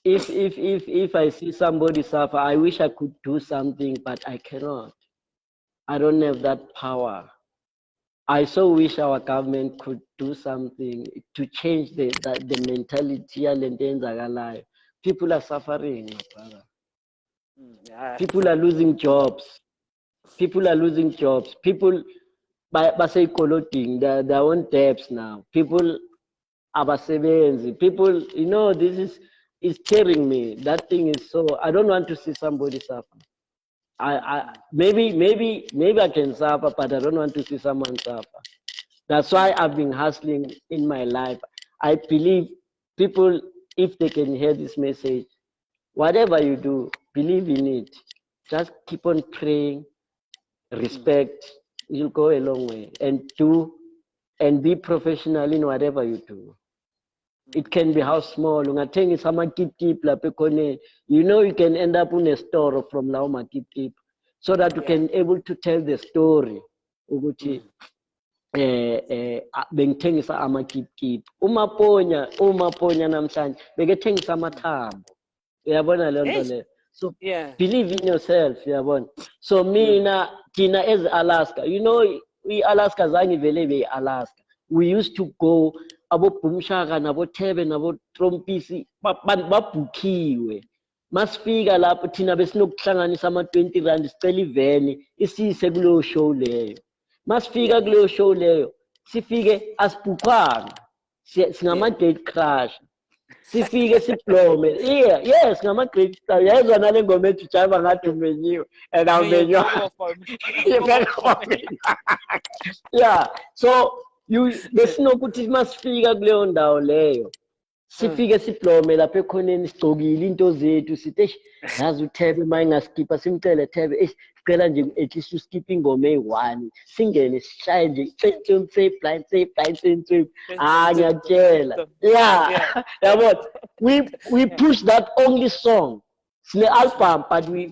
B: if I see somebody suffer, I wish I could do something, but I cannot. I don't have that power. I so wish our government could do something to change the mentality and people are suffering, my brother. People are losing jobs. People say coloting, they own debts now. People abasebenzi. People, you know, this is tearing me. That thing is so. I don't want to see somebody suffer. Maybe I can suffer, but I don't want to see someone suffer. That's why I've been hustling in my life. I believe people, if they can hear this message, whatever you do, believe in it. Just keep on praying. Respect, you'll go a long way, and be professional in whatever you do. It can be how small. You know, you can end up in a store from Lauma Kip, so that you can able to tell the story. Bengithengisa amakipkip umaponya namhlanje bekethengisa amathambo uyabona le nto le. So believe in yourself, uyabona. So mina thina as Alaska, you know, we Alaska zange vele be Alaska. We used to go abo Bumshaka nabo Thebe nabo Trompisi babhukiwe. Masifika lapho thina besinokuhlanganisa ama-20 rand sicela iveni isise kuleyo show leyo. Masifika kuleyo show leyo sifike asibhukhanga singama-gate crash. Sifike siblome. Yes, ngama-great star. Yezwa nale ngoma ethi jayiva ngathi umenyiwe and awumenywa. Yeah, so besinokuthi masifika kuleyo ndawo leyo sifike siblome lapha ekhoneni sigcokile into zethu sithi yazi uThebe mayingaskipa simcele Thebe sicela nje at least uskip ingoma eyi-1 singene sishaye nje say blind ngiyakutshela. Yeah. Yabona, we push that only song sine album, but we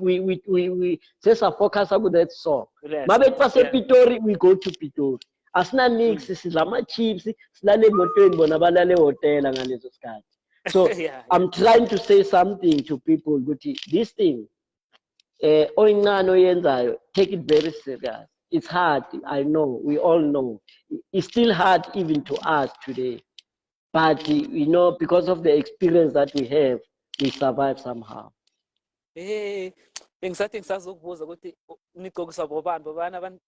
B: focus on that song. Mabethi basePitori, we go to Pitori. Asina nix sidla ama-chips silale emotweni bona balale ehotela ngalezo sikhathi. So I'm trying to say something to people ukuthi this thing oyincane oyenzayo, take it very serious. It's hard, I know, we all know. It's still hard even to us today, but you know, because of the experience that we have, we survive somehow.
A: Bengisathi ngisazokubuza ukuthi nigqokisa bobani abantu.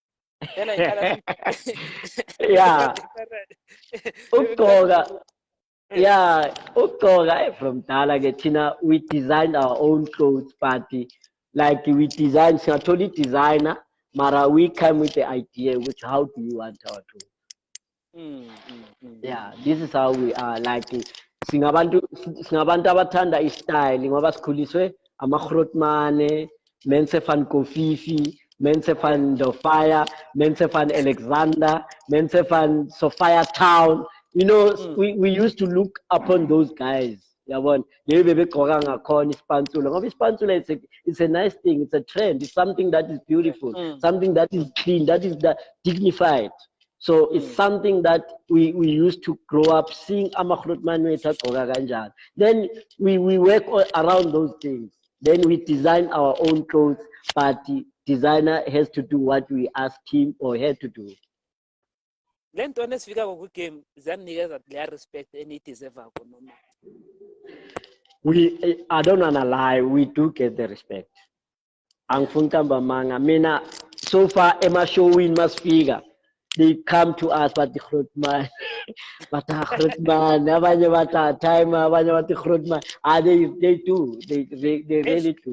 B: Yeah. Ugqoka from dala ke thina we designed our own clothes, but like we design, totally designer, mara we come with the idea, which how do you want our tools? Yeah, this is how we are. Like singabantu abathanda istyle ngoba sikhuliswe amagrotmane, mense van Kofifi, mense van Dofaya, mense van Alexander, mense van Sophia Town. You know, we used to look upon those guys. Yabona, bebegqoka ngakhona ispantsula ngoba ispantsula it's a nice thing, it's a trend, it's something that is beautiful, something that is clean, that is dignified. So it's something that we used to grow up seeing amakrotman wethu agqoka kanjani. Then we work around those things. Then we design our own clothes, but the designer has to do what we ask him or her to do.
A: Le nto nesifika kwi-game ziyanikeza leya respect eniyideserva noma.
B: I don't wanna lie, we do get the respect. Angifuni ntamba manga mina so far emashowini masifika they come to us but the Grootman abanye bata time abanye bati Grootman they do they really do.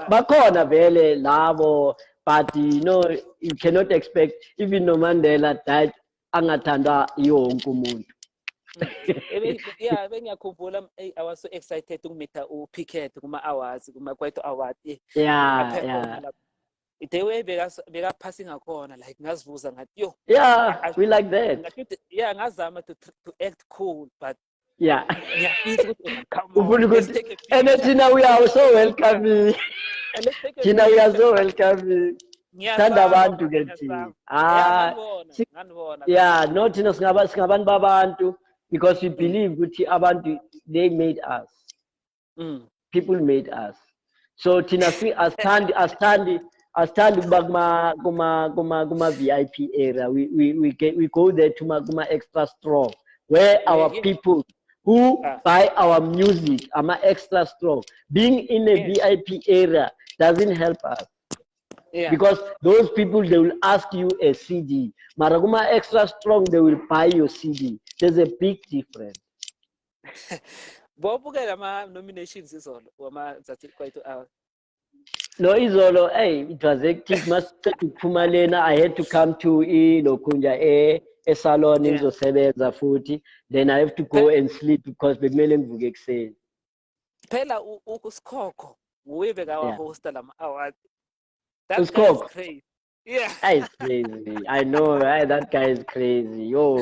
B: Bakhona vele labo, but you know you cannot expect even no Mandela died angathanda yonke umuntu.
A: Yeah, bengiyakhumbula I was so excited ukumita uPicket kuma awards kuma kwaito award.
B: Yeah.
A: The way bega passing ngakhona like ngazivuza ngathi yo.
B: Yeah, we like that.
A: Yeah, ngazama to act cool, but
B: yeah.
A: Come on, let's take a picture.
B: And Tina, we are so welcoming. Tina, we are so welcoming. Thanda abantu ngethi. Yeah, no Tina singabantu babantu because we believe ukuthi abantu they made us. People made us. So Tina I stand kuma VIP area. We go there to Maguma Extra Strong, where our people who buy our music are extra strong. Being in a VIP area doesn't help us. Because those people, they will ask you a CD. Maraguma Extra Strong, they will buy your CD. There's a big difference.
A: Nominations is all.
B: No, Izolo, hey, it was hectic. I had to come to Lokunja a salon in Zosebenza futhi. Then I have to go and sleep because the mailing will get sale.
A: Pela ukuskoko, we bega our host award. That guy is crazy. Yeah.
B: That is crazy. I know, right? That guy is crazy. Yo,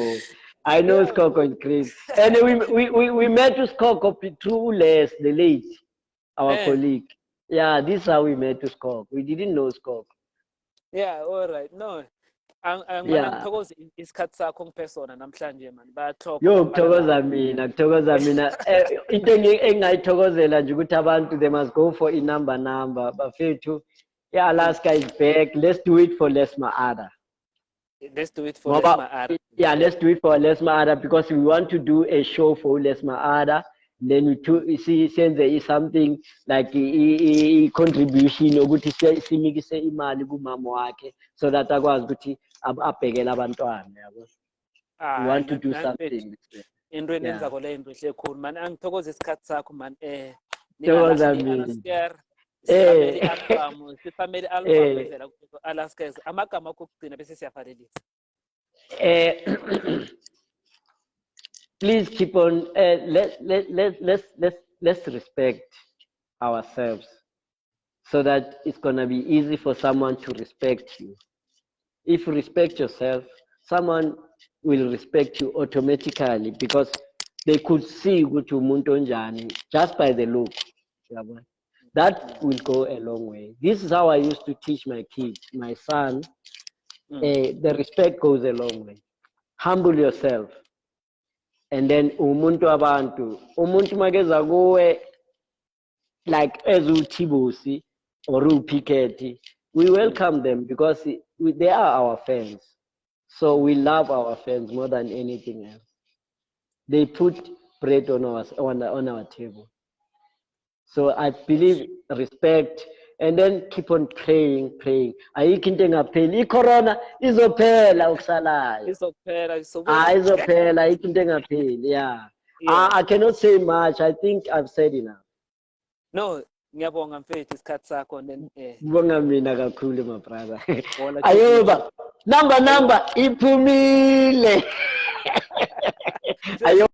B: I know Skoko is crazy. And we met with Skoko through Les, the late, our colleague. Yeah, this is how we met to Skok. We didn't know Skok.
A: Yeah, all right. No. Ngithokoza isikhathi sakho ngiphesona namhlanje man. Bayathoka.
B: Yo, kuthokoza mina. Into engayithokozela nje ukuthi abantu they must go for a number. Bafethu, yeah, Alaska is back. Let's do it for Les Maada.
A: Let's do it for Les Maada.
B: Yeah, let's do it for Les Maada because we want to do a show for Les Maada. Then we see since there is something like a contribution ukuthi simikise imali kumama wakhe so that akwazi ukuthi abhekele abantwana yabo. We want to do something.
A: Into enenzako le into ehle khulu man angithokoza isikhathi sakho man
B: Thokoza mina.
A: Family album evela Alaska amagama okugcina bese siyavalelisa.
B: Please keep on. Let's respect ourselves, so that it's gonna be easy for someone to respect you. If you respect yourself, someone will respect you automatically because they could see umuntu onjani just by the look. That will go a long way. This is how I used to teach my kids, my son. The respect goes a long way. Humble yourself. And then umuntu mageza kuwe like ezuThibusi or uPicket, we welcome them because they are our fans. So we love our fans more than anything else. They put bread on our table. So I believe respect and then keep on praying. Ayikho into engapheli. iCorona izophela ukusalayo. Izophela ayikho into engapheli. Yeah. I cannot say much. I think I've said enough.
A: No, ngiyabonga mfethu isikhathi sakho
B: Bonga mina kakhulu my brother. Ayoba number iphumile. Ayo